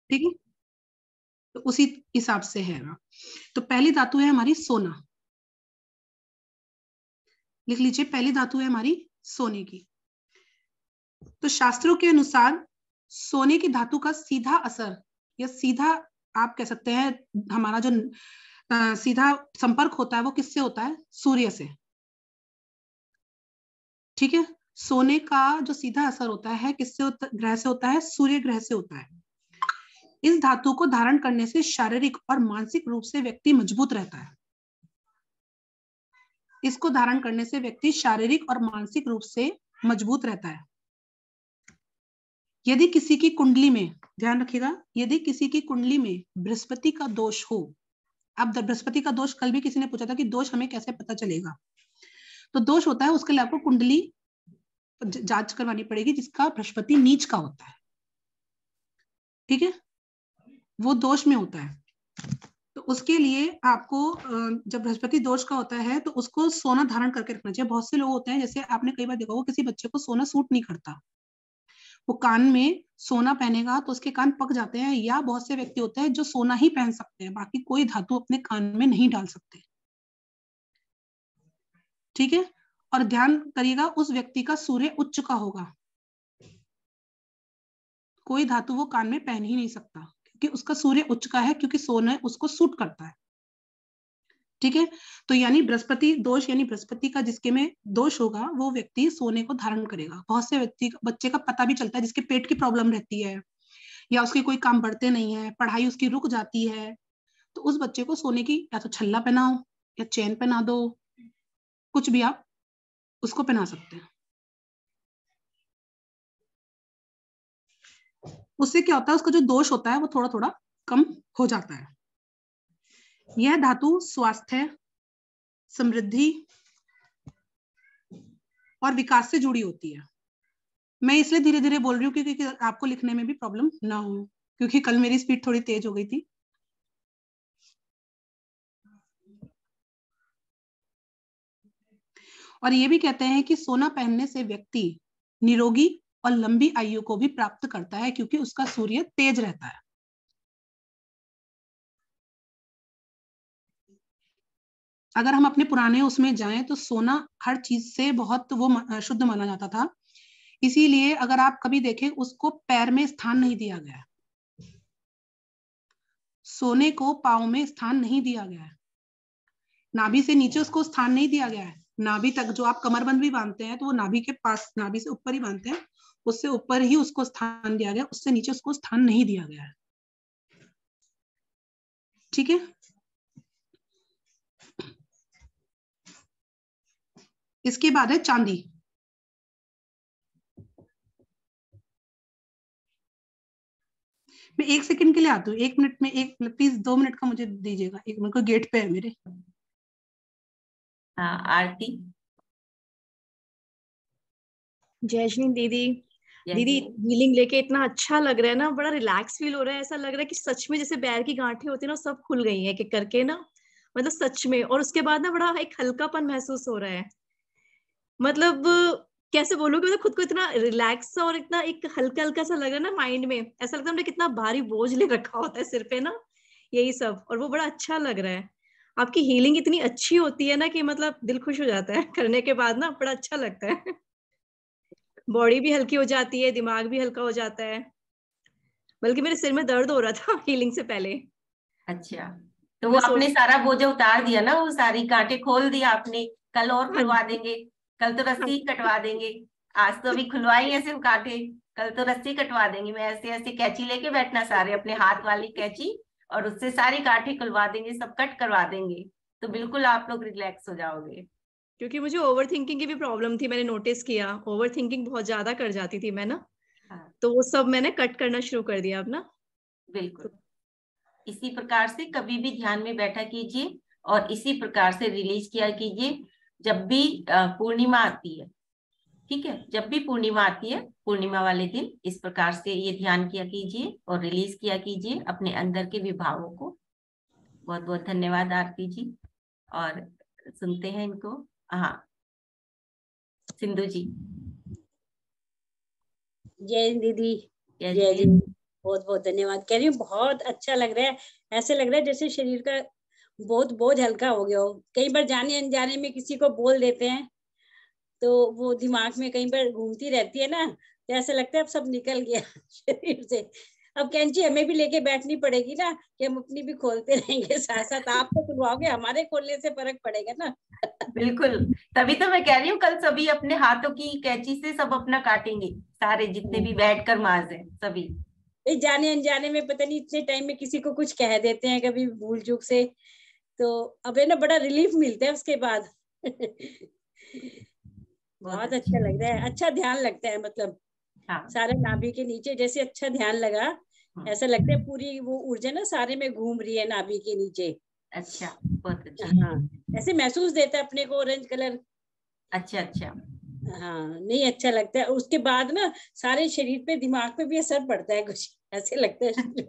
ठीक है, तो उसी हिसाब से है ना। तो पहली धातु है हमारी सोना, लिख लीजिए, पहली धातु है हमारी सोने की। तो शास्त्रों के अनुसार सोने की धातु का सीधा असर या सीधा आप कह सकते हैं हमारा जो सीधा संपर्क होता है वो किससे होता है? सूर्य से। ठीक है, सोने का जो सीधा असर होता है किससे ग्रह से होता है? सूर्य ग्रह से होता है। इस धातु को धारण करने से शारीरिक और मानसिक रूप से व्यक्ति मजबूत रहता है। इसको धारण करने से व्यक्ति शारीरिक और मानसिक रूप से मजबूत रहता है। यदि किसी की कुंडली में, ध्यान रखिएगा, यदि किसी की कुंडली में बृहस्पति का दोष हो, अब बृहस्पति का दोष कल भी किसी ने पूछा था कि दोष हमें कैसे पता चलेगा, तो दोष होता है उसके लिए आपको कुंडली जांच करवानी पड़ेगी जिसका बृहस्पति नीच का होता है। ठीक है, वो दोष में होता है, तो उसके लिए आपको जब बृहस्पति दोष का होता है तो उसको सोना धारण करके रखना चाहिए। बहुत से लोग होते हैं, जैसे आपने कई बार देखा होगा किसी बच्चे को सोना सूट नहीं करता, वो कान में सोना पहनेगा तो उसके कान पक जाते हैं, या बहुत से व्यक्ति होते हैं जो सोना ही पहन सकते हैं, बाकी कोई धातु अपने कान में नहीं डाल सकते। ठीक है, और ध्यान करिएगा उस व्यक्ति का सूर्य उच्च का होगा, कोई धातु वो कान में पहन ही नहीं सकता क्योंकि उसका सूर्य उच्च का है, क्योंकि सोना उसको सूट करता है। ठीक है, तो यानी बृहस्पति दोष, यानी बृहस्पति का जिसके में दोष होगा वो व्यक्ति सोने को धारण करेगा। बहुत से व्यक्ति बच्चे का पता भी चलता है जिसके पेट की प्रॉब्लम रहती है, या उसके कोई काम बढ़ते नहीं है, पढ़ाई उसकी रुक जाती है, तो उस बच्चे को सोने की या तो छल्ला पहनाओ या चेन पहना दो, कुछ भी आप उसको पहना सकते हैं। उससे क्या होता है, उसका जो दोष होता है वो थोड़ा थोड़ा कम हो जाता है। यह धातु स्वास्थ्य, समृद्धि और विकास से जुड़ी होती है। मैं इसलिए धीरे धीरे बोल रही हूँ क्योंकि आपको लिखने में भी प्रॉब्लम ना हो, क्योंकि कल मेरी स्पीड थोड़ी तेज हो गई थी। और ये भी कहते हैं कि सोना पहनने से व्यक्ति निरोगी और लंबी आयु को भी प्राप्त करता है, क्योंकि उसका सूर्य तेज रहता है। अगर हम अपने पुराने उसमें जाएं तो सोना हर चीज से बहुत वो शुद्ध माना जाता था, इसीलिए अगर आप कभी देखें उसको पैर में स्थान नहीं दिया गया है, सोने को पांव में स्थान नहीं दिया गया है, नाभि से नीचे उसको स्थान नहीं दिया गया है। नाभि तक जो आप कमरबंद भी बांधते हैं तो वो नाभि के पास, नाभि से ऊपर ही बांधते हैं, उससे ऊपर ही उसको स्थान दिया गया, उससे नीचे उसको स्थान नहीं दिया गया है। ठीक है, इसके बाद है चांदी। मैं 1 सेकंड के लिए आती हूँ, 1 मिनट में, एक प्लीज 2 मिनट का मुझे दीजिएगा, एक मिनट को गेट पे है मेरे। हाँ आरती। जयश्री दीदी, दीदी हीलिंग लेके इतना अच्छा लग रहा है ना, बड़ा रिलैक्स फील हो रहा है, ऐसा लग रहा है कि सच में जैसे पैर की गांठें होती है ना सब खुल गई हैं एक करके ना, मतलब सच में। और उसके बाद ना बड़ा एक हल्कापन महसूस हो रहा है, मतलब कैसे बोलूं कि मतलब खुद को इतना रिलैक्स और इतना एक हल्का हल्का सा लग रहा है ना माइंड में, ऐसा लगता है हमने कितना भारी बोझ ले रखा होता है सिर पे ना, यही सब। और वो बड़ा अच्छा लग रहा है, आपकी हीलिंग इतनी अच्छी होती है ना कि मतलब दिल खुश हो जाता है करने के बाद ना, बड़ा अच्छा लगता है। बॉडी भी हल्की हो जाती है, दिमाग भी हल्का हो जाता है, बल्कि मेरे सिर में दर्द हो रहा था हीलिंग से पहले। अच्छा, तो वो आपने सारा बोझा उतार दिया ना, वो सारी गांठें खोल दी आपने। कल और खुलवा देंगे, कल तो रस्सी कटवा देंगे। आज तो अभी खुलवाई है सिर्फ गांठें, कल तो रस्सी कटवा देंगे। मैं ऐसे ऐसे कैंची लेके बैठना, सारे अपने हाथ वाली कैंची, और उससे सारी गांठें खुलवा देंगे, सब कट करवा देंगे, तो बिल्कुल आप लोग रिलैक्स हो जाओगे। क्योंकि मुझे ओवर थिंकिंग की भी प्रॉब्लम थी, मैंने नोटिस किया ओवर थिंकिंग बहुत ज्यादा कर जाती थी मैं ना। हाँ। तो वो सब मैंने कट करना शुरू कर दिया अब ना। बिल्कुल इसी प्रकार से कभी भी ध्यान में बैठा कीजिए और इसी प्रकार से रिलीज किया कीजिए जब भी पूर्णिमा आती है। ठीक है, जब भी पूर्णिमा आती है, पूर्णिमा वाले दिन इस प्रकार से ये ध्यान किया कीजिए और रिलीज किया कीजिए अपने अंदर के विभावों को। बहुत बहुत धन्यवाद आरती जी। और सुनते हैं इनको। हाँ सिंधु जी। जय दीदी। जय जी। बहुत बहुत धन्यवाद कह रही हूँ। बहुत अच्छा लग रहा है, ऐसे लग रहा है जैसे शरीर का बहुत बोझ हल्का हो गया हो। कई बार जाने अनजाने में किसी को बोल देते हैं तो वो दिमाग में कई बार घूमती रहती है ना, तो ऐसा लगता है अब सब निकल गया शरीर से। अब कैंची हमें भी लेके बैठनी पड़ेगी ना कि हम अपनी भी खोलते रहेंगे साथ साथ। आप तो खुलवाओगे, हमारे खोलने से फर्क पड़ेगा ना। बिल्कुल, तभी तो मैं कह रही हूँ कल सभी अपने हाथों की कैंची से सब अपना काटेंगे, सारे जितने भी बैठकर मांस हैं सभी। जाने अनजाने में पता नहीं इतने टाइम में किसी को कुछ कह देते हैं कभी भूल चूक से, तो अब है ना बड़ा रिलीफ मिलता है उसके बाद। बहुत अच्छा लग रहा है, अच्छा ध्यान लगता है, मतलब हाँ। सारे नाभि के नीचे जैसे अच्छा ध्यान लगा, ऐसा लगता है पूरी वो ऊर्जा ना सारे में घूम रही है नाभि के नीचे। अच्छा, बहुत अच्छा। हाँ, ऐसे महसूस देता है अपने को ऑरेंज कलर। अच्छा अच्छा। हाँ, नहीं अच्छा लगता है। उसके बाद ना सारे शरीर पे, दिमाग पे भी असर पड़ता है कुछ, ऐसे लगता है। जी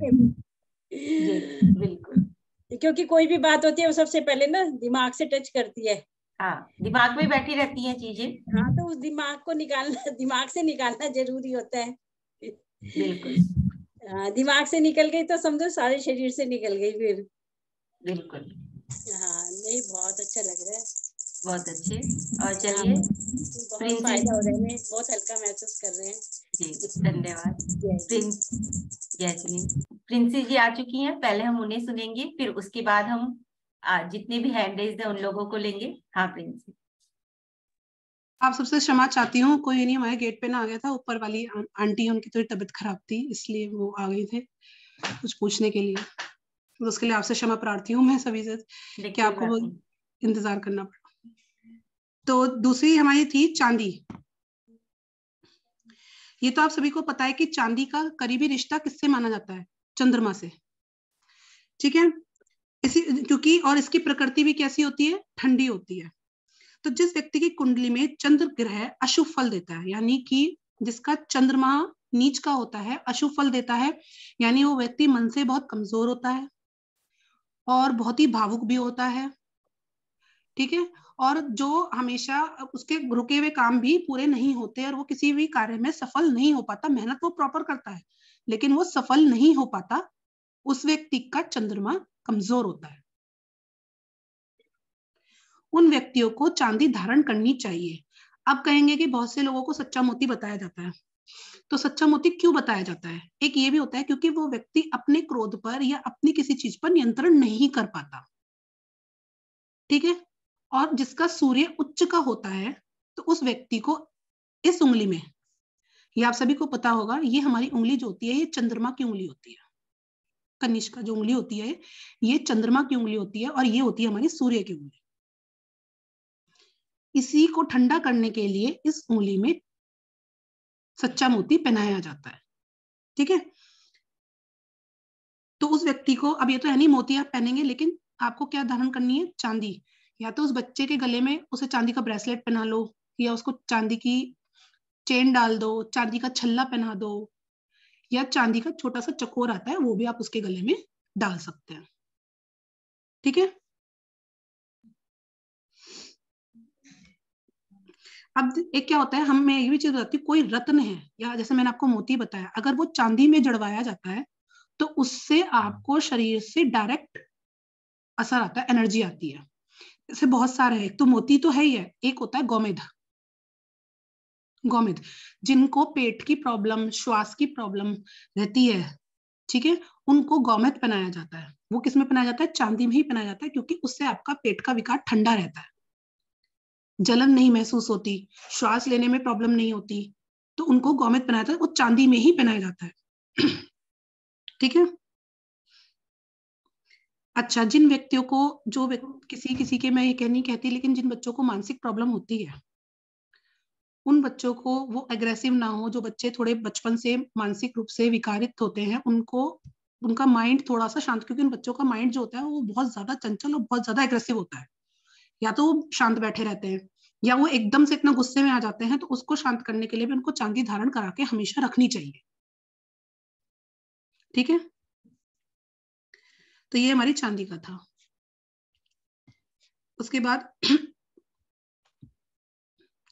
बिल्कुल, क्योंकि कोई भी बात होती है वो सबसे पहले ना दिमाग से टच करती है। हाँ, दिमाग में बैठी रहती हैं चीजें। हाँ, तो उस दिमाग को निकालना, दिमाग से निकालना जरूरी होता है। बिल्कुल। हाँ, दिमाग से निकल गई तो समझो सारे शरीर से निकल गई फिर। बिल्कुल। हाँ, नहीं बहुत अच्छा लग रहा है। बहुत अच्छे। और हाँ, चलिए बहुत फायदा हो रहा है, बहुत हल्का महसूस कर रहे हैं। जी धन्यवाद। जैस्मिन, प्रिंसी जी आ चुकी हैं, पहले हम उन्हें सुनेंगे, फिर उसके बाद हम जितने भी हैंड रेज है उन लोगों को लेंगे। हाँ प्रिंसी। आप सबसे क्षमा चाहती हूँ, कोई नहीं हमारे गेट पे ना आ गया था, ऊपर वाली आंटी, उनकी थोड़ी तबीयत खराब थी इसलिए वो आ गई थे कुछ पूछने के लिए, तो उसके लिए आपसे क्षमा प्रार्थी हूँ मैं सभी से कि आपको इंतजार करना पड़ा। तो दूसरी हमारी थी चांदी। ये तो आप सभी को पता है कि चांदी का करीबी रिश्ता किससे माना जाता है? चंद्रमा से, ठीक है। इसी क्योंकि और इसकी प्रकृति भी कैसी होती है? ठंडी होती है। तो जिस व्यक्ति की कुंडली में चंद्र ग्रह अशुभ फल देता है, यानी कि जिसका चंद्रमा नीच का होता है, अशुभ फल देता है, यानी वो व्यक्ति मन से बहुत कमजोर होता है और बहुत ही भावुक भी होता है, ठीक है। और जो हमेशा उसके रुके हुए काम भी पूरे नहीं होते और वो किसी भी कार्य में सफल नहीं हो पाता। मेहनत वो प्रॉपर करता है लेकिन वो सफल नहीं हो पाता, उस व्यक्ति का चंद्रमा कमजोर होता है। उन व्यक्तियों को चांदी धारण करनी चाहिए। अब कहेंगे कि बहुत से लोगों को सच्चा मोती बताया जाता है, तो सच्चा मोती क्यों बताया जाता है? एक ये भी होता है क्योंकि वो व्यक्ति अपने क्रोध पर या अपनी किसी चीज पर नियंत्रण नहीं कर पाता, ठीक है। और जिसका सूर्य उच्च का होता है तो उस व्यक्ति को इस उंगली में, ये आप सभी को पता होगा, ये हमारी उंगली जो होती है ये चंद्रमा की उंगली होती है। कनिष्का जो उंगली होती है ये चंद्रमा की उंगली होती है और ये होती है हमारी सूर्य की उंगली। इसी को ठंडा करने के लिए इस उंगली में सच्चा मोती पहनाया जाता है, ठीक है। तो उस व्यक्ति को, अब ये तो है नहीं मोती आप पहनेंगे, लेकिन आपको क्या धारण करनी है? चांदी। या तो उस बच्चे के गले में उसे चांदी का ब्रेसलेट पहना लो, या उसको चांदी की चेन डाल दो, चांदी का छल्ला पहना दो, या चांदी का छोटा सा चकोर आता है वो भी आप उसके गले में डाल सकते हैं, ठीक है। अब एक क्या होता है, हम मैं ये भी चीज बताती हूँ, कोई रत्न है या जैसे मैंने आपको मोती बताया, अगर वो चांदी में जड़वाया जाता है तो उससे आपको शरीर से डायरेक्ट असर आता है, एनर्जी आती है। जैसे बहुत सारे हैं, एक तो मोती तो है ही है, एक होता है गोमेद। गोमेद जिनको पेट की प्रॉब्लम, श्वास की प्रॉब्लम रहती है, ठीक है, उनको गोमेद पहनाया जाता है। वो किस में पहनाया जाता है? चांदी में ही पहनाया जाता है, क्योंकि उससे आपका पेट का विकार ठंडा रहता है, जलन नहीं महसूस होती, श्वास लेने में प्रॉब्लम नहीं होती, तो उनको गोमेद पहनाया जाता है, वो चांदी में ही पहनाया जाता है, ठीक है। अच्छा, जिन व्यक्तियों को, जो किसी किसी के, मैं ये नहीं कहती, लेकिन जिन बच्चों को मानसिक प्रॉब्लम होती है, उन बच्चों को वो एग्रेसिव ना हो, जो बच्चे थोड़े बचपन से मानसिक रूप से विकारित होते हैं, उनको उनका माइंड थोड़ा सा शांत, क्योंकि उन बच्चों का माइंड जो होता है वो बहुत ज्यादा चंचल और बहुत ज्यादा एग्रेसिव होता है। या तो वो शांत बैठे रहते हैं या वो एकदम से इतना गुस्से में आ जाते हैं, तो उसको शांत करने के लिए भी उनको चांदी धारण करा के हमेशा रखनी चाहिए, ठीक है। तो ये हमारी चांदी का था। उसके बाद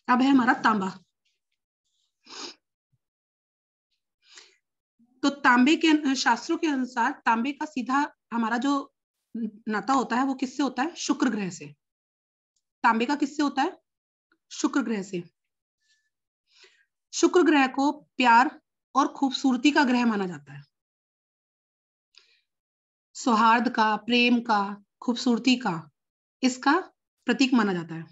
अब है हमारा तांबा। तो तांबे के शास्त्रों के अनुसार तांबे का सीधा हमारा जो नाता होता है वो किससे होता है? शुक्र ग्रह से। तांबे का किससे होता है? शुक्र ग्रह से। शुक्र ग्रह को प्यार और खूबसूरती का ग्रह माना जाता है, सौहार्द का, प्रेम का, खूबसूरती का, इसका प्रतीक माना जाता है।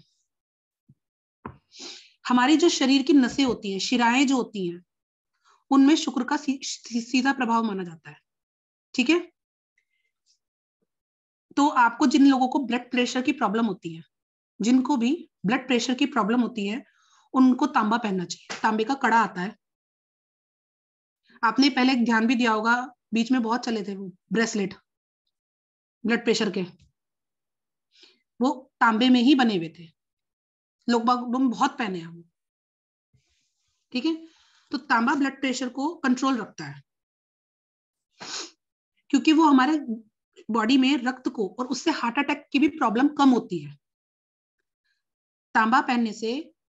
हमारी जो शरीर की नसें होती हैं, शिराएं जो होती हैं, उनमें शुक्र का सीधा प्रभाव माना जाता है। ठीक है, तो आपको जिन लोगों को ब्लड प्रेशर की प्रॉब्लम होती है, जिनको भी ब्लड प्रेशर की प्रॉब्लम होती है, उनको तांबा पहनना चाहिए। तांबे का कड़ा आता है, आपने पहले ध्यान भी दिया होगा, बीच में बहुत चले थे वो ब्रेसलेट ब्लड प्रेशर के, वो तांबे में ही बने हुए थे, लोग बहुत पहने हैं वो। ठीक है, तो तांबा ब्लड प्रेशर को कंट्रोल रखता है, क्योंकि वो हमारे बॉडी में रक्त को, और उससे हार्ट अटैक की भी प्रॉब्लम कम होती है। तांबा पहनने से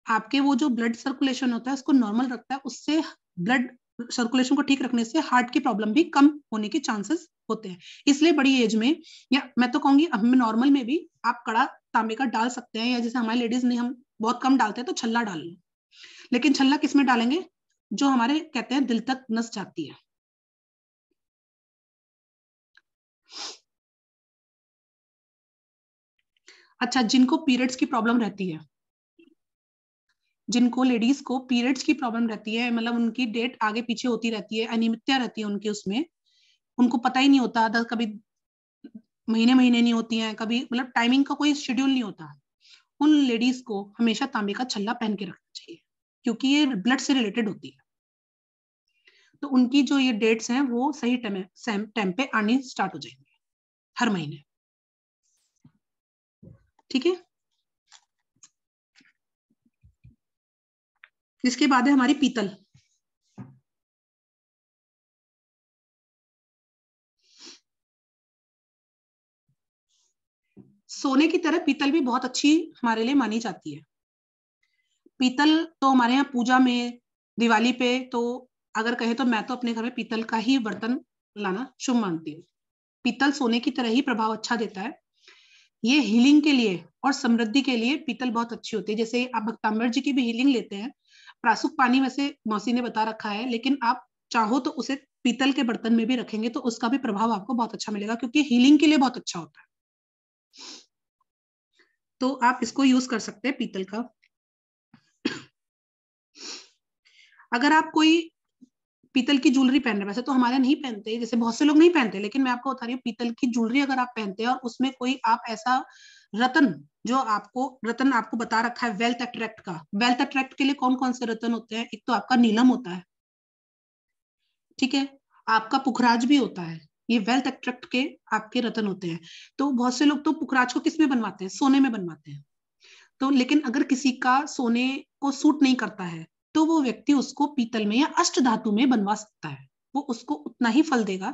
आपके वो जो ब्लड सर्कुलेशन होता है उसको नॉर्मल रखता है, उससे ब्लड सर्कुलेशन को ठीक रखने से हार्ट की प्रॉब्लम भी कम होने के चांसेस होते हैं। इसलिए बड़ी एज में, या मैं तो कहूंगी अब नॉर्मल में भी आप कड़ा तांबे का डाल सकते हैं, या जैसे हमारी लेडीज ने, हम बहुत कम डालते हैं तो छल्ला डाल लो। लेकिन छल्ला किस में डालेंगे? जो हमारे कहते हैं दिल तक नस जाती है। अच्छा, जिनको पीरियड्स की प्रॉब्लम रहती है, जिनको लेडीज को पीरियड्स की प्रॉब्लम रहती है, मतलब उनकी डेट आगे पीछे होती रहती है, अनियमितता रहती है उनके उसमें, उनको पता ही नहीं होता, कभी महीने महीने नहीं होती हैं, कभी मतलब टाइमिंग का कोई शेड्यूल नहीं होता, उन लेडीज को हमेशा तांबे का छल्ला पहन के रखना चाहिए, क्योंकि ये ब्लड से रिलेटेड होती है। तो उनकी जो ये डेट्स हैं वो सही टाइम पे आनी स्टार्ट हो जाएंगे हर महीने। ठीक है, इसके बाद है हमारी पीतल। सोने की तरह पीतल भी बहुत अच्छी हमारे लिए मानी जाती है। पीतल तो हमारे यहाँ पूजा में, दिवाली पे, तो अगर कहे तो मैं तो अपने घर में पीतल का ही बर्तन लाना शुभ मानती हूँ। पीतल सोने की तरह ही प्रभाव अच्छा देता है। ये हीलिंग के लिए और समृद्धि के लिए पीतल बहुत अच्छी होती है। जैसे आप भक्तांबर जी की भी हीलिंग लेते हैं, प्रासुक पानी वैसे मौसी ने बता रखा है, लेकिन आप चाहो तो उसे पीतल के बर्तन में भी रखेंगे तो उसका भी प्रभाव आपको बहुत अच्छा मिलेगा, क्योंकि हीलिंग के लिए बहुत अच्छा होता है। तो आप इसको यूज कर सकते हैं पीतल का। अगर आप कोई पीतल की ज्वेलरी पहन रहे हैं, वैसे तो हमारे नहीं पहनते, जैसे बहुत से लोग नहीं पहनते, लेकिन मैं आपको बता रही हूँ पीतल की ज्वेलरी अगर आप पहनते हैं और उसमें कोई आप ऐसा रतन, जो आपको रतन आपको बता रखा है वेल्थ अट्रैक्ट का, वेल्थ अट्रैक्ट के लिए कौन कौन से रतन होते हैं? एक तो आपका नीलम होता है, ठीक है, आपका पुखराज भी होता है, ये वेल्थ अट्रैक्ट के आपके रतन होते हैं। तो बहुत से लोग तो पुखराज को किस में बनवाते हैं? सोने में बनवाते हैं। तो लेकिन अगर किसी का सोने को सूट नहीं करता है तो वो व्यक्ति उसको पीतल में या अष्ट धातु में बनवा सकता है, वो उसको उतना ही फल देगा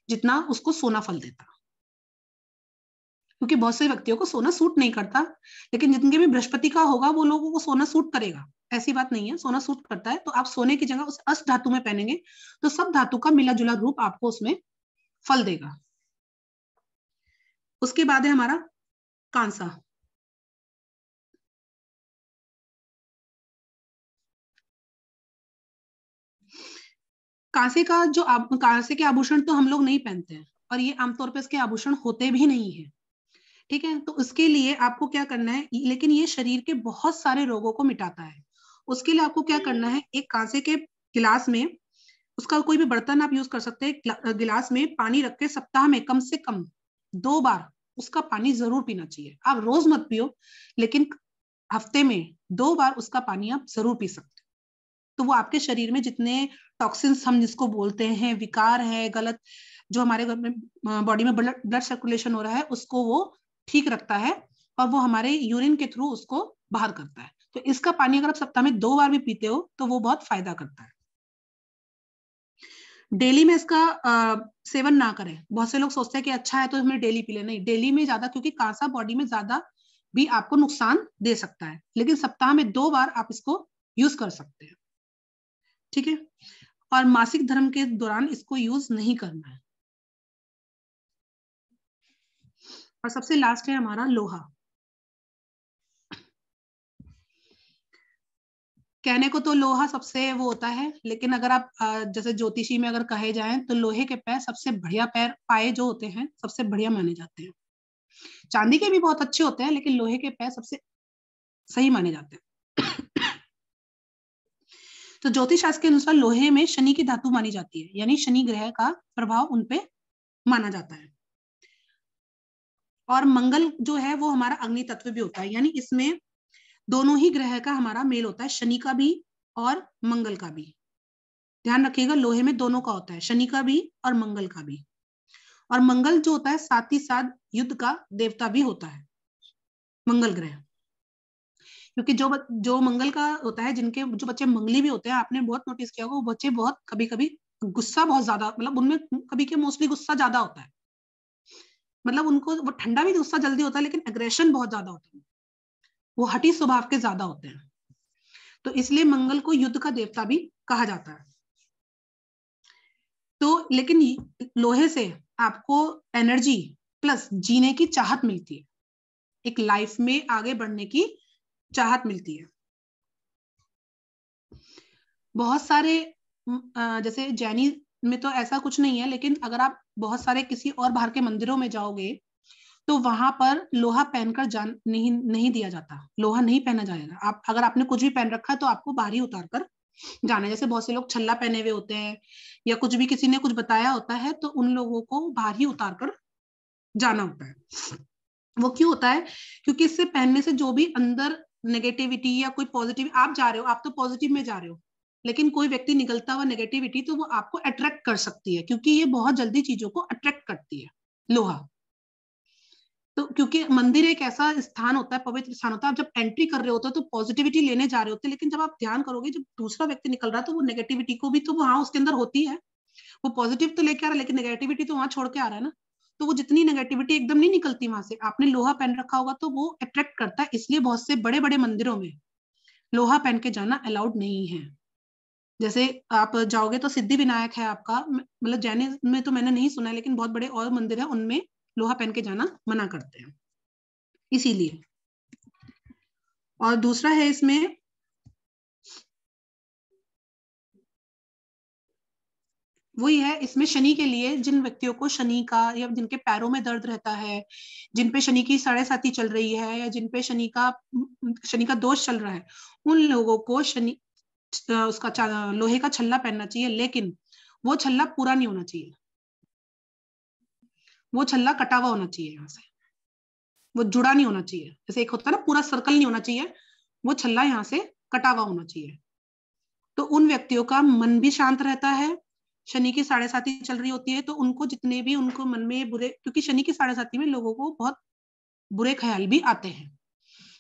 जितना उसको सोना फल देता। क्योंकि बहुत से व्यक्तियों को सोना सूट नहीं करता, लेकिन जिनके भी बृहस्पति का होगा वो लोगों को सोना सूट करेगा, ऐसी बात नहीं है, सोना सूट करता है। तो आप सोने की जगह उस अष्ट धातु में पहनेंगे तो सब धातु का मिला जुला रूप आपको उसमें फल देगा। उसके बाद है हमारा कांसा। कांसे के आभूषण तो हम लोग नहीं पहनते हैं, और ये आमतौर पर इसके आभूषण होते भी नहीं है। ठीक है, तो उसके लिए आपको क्या करना है, लेकिन ये शरीर के बहुत सारे रोगों को मिटाता है। उसके लिए आपको क्या करना है, एक कांसे के गिलास में, उसका कोई भी बर्तन आप यूज कर सकते हैं, गिलास में पानी रख के सप्ताह में कम से कम 2 बार उसका पानी जरूर पीना चाहिए। आप रोज मत पियो, लेकिन हफ्ते में 2 बार उसका पानी आप जरूर पी सकते हैं। तो वो आपके शरीर में जितने टॉक्सिन्स हम जिसको बोलते हैं, विकार है, गलत जो हमारे बॉडी में ब्लड सर्कुलेशन हो रहा है, उसको वो ठीक रखता है, और वो हमारे यूरिन के थ्रू उसको बाहर करता है। तो इसका पानी अगर आप सप्ताह में 2 बार भी पीते हो तो वो बहुत फायदा करता है। डेली में इसका सेवन ना करें। बहुत से लोग सोचते हैं कि अच्छा है तो हमें डेली पी ले, नहीं, डेली में ज्यादा, क्योंकि कांसा बॉडी में ज्यादा भी आपको नुकसान दे सकता है, लेकिन सप्ताह में 2 बार आप इसको यूज कर सकते हैं। ठीक है, और मासिक धर्म के दौरान इसको यूज नहीं करना है। और सबसे लास्ट है हमारा लोहा। कहने को तो लोहा सबसे वो होता है, लेकिन अगर आप जैसे ज्योतिषी में अगर कहे जाएं तो लोहे के पैर सबसे बढ़िया पैर पाए जो होते हैं सबसे बढ़िया माने जाते हैं। चांदी के भी बहुत अच्छे होते हैं, लेकिन लोहे के पैर सबसे सही माने जाते हैं। तो ज्योतिष शास्त्र के अनुसार लोहे में शनि की धातु मानी जाती है, यानी शनि ग्रह का प्रभाव उनपे माना जाता है। और मंगल जो है वो हमारा अग्नि तत्व भी होता है, यानी इसमें दोनों ही ग्रह का हमारा मेल होता है, शनि का भी और मंगल का भी। ध्यान रखिएगा, लोहे में दोनों का होता है, शनि का भी और मंगल का भी। और मंगल जो होता है साथ ही साथ युद्ध का देवता भी होता है मंगल ग्रह, क्योंकि जो मंगल का होता है, जिनके जो बच्चे मंगली भी होते हैं, आपने बहुत नोटिस किया होगा, वो बच्चे बहुत कभी कभी गुस्सा बहुत ज्यादा, मतलब उनमें कभी के मोस्टली गुस्सा ज्यादा होता है, मतलब उनको वो ठंडा भी गुस्सा जल्दी होता है, लेकिन एग्रेशन बहुत ज्यादा होता है, वो हठी स्वभाव के ज्यादा होते हैं। तो इसलिए मंगल को युद्ध का देवता भी कहा जाता है। तो लेकिन लोहे से आपको एनर्जी प्लस जीने की चाहत मिलती है, एक लाइफ में आगे बढ़ने की चाहत मिलती है। बहुत सारे जैसे जैनी में तो ऐसा कुछ नहीं है, लेकिन अगर आप बहुत सारे किसी और बाहर के मंदिरों में जाओगे तो वहां पर लोहा पहनकर नहीं दिया जाता, लोहा नहीं पहना जाएगा। आप अगर आपने कुछ भी पहन रखा है तो आपको बाहर ही उतार कर जाना है। जैसे बहुत से लोग छल्ला पहने हुए होते हैं या कुछ भी किसी ने कुछ बताया होता है, तो उन लोगों को बाहर ही उतार कर जाना होता है। वो क्यों होता है? क्योंकि इससे पहनने से जो भी अंदर नेगेटिविटी या कोई पॉजिटिव, आप जा रहे हो, आप तो पॉजिटिव में जा रहे हो, लेकिन कोई व्यक्ति निकलता हुआ नेगेटिविटी तो वो आपको अट्रैक्ट कर सकती है, क्योंकि ये बहुत जल्दी चीजों को अट्रैक्ट करती है लोहा। तो क्योंकि मंदिर एक ऐसा स्थान होता है, पवित्र स्थान होता है, आप जब एंट्री कर रहे होते हो तो पॉजिटिविटी लेने जा रहे होते हैं, लेकिन जब आप ध्यान करोगे, जब दूसरा व्यक्ति निकल रहा है तो वो नेगेटिविटी को भी तो वहां उसके अंदर होती है, वो पॉजिटिव तो लेके आ रहा है लेकिन नेगेटिविटी तो वहां छोड़ के आ रहा है ना। तो वो जितनी नेगेटिविटी एकदम नहीं निकलती वहां से, आपने लोहा पहन रखा होगा तो वो अट्रैक्ट करता है। इसलिए बहुत से बड़े बड़े मंदिरों में लोहा पहन के जाना अलाउड नहीं है। जैसे आप जाओगे तो सिद्धि विनायक है आपका, मतलब जैन में तो मैंने नहीं सुना है, लेकिन बहुत बड़े और मंदिर है उनमें लोहा पहन के जाना मना करते हैं इसीलिए। और दूसरा है इसमें वही है, इसमें शनि के लिए जिन व्यक्तियों को शनि का या जिनके पैरों में दर्द रहता है, जिन पे शनि की 7.5 चल रही है, या जिन पे शनि का दोष चल रहा है, उन लोगों को शनि उसका लोहे का छल्ला पहनना चाहिए। लेकिन वो छल्ला पूरा नहीं होना चाहिए, वो छल्ला कटा हुआ होना चाहिए, यहाँ से वो जुड़ा नहीं होना चाहिए। जैसे एक होता है ना पूरा सर्कल नहीं होना चाहिए, वो छल्ला यहाँ से कटा हुआ होना चाहिए। तो उन व्यक्तियों का मन भी शांत रहता है। शनि की 7.5 चल रही होती है तो उनको जितने भी उनको मन में बुरे, क्योंकि शनि की 7.5 में लोगों को बहुत बुरे ख्याल भी आते हैं,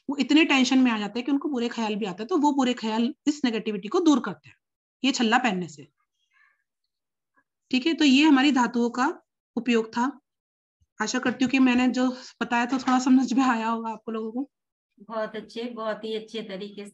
वो इतने टेंशन में आ जाते हैं कि उनको बुरे ख्याल भी आते हैं, तो वो बुरे ख्याल इस नेगेटिविटी को दूर करते हैं ये छल्ला पहनने से। ठीक है, तो ये हमारी धातुओं का उपयोग था। आशा करती हूँ कि मैंने जो बताया तो थोड़ा समझ में आया होगा आपको लोगों को। बहुत अच्छे, बहुत ही अच्छे तरीके से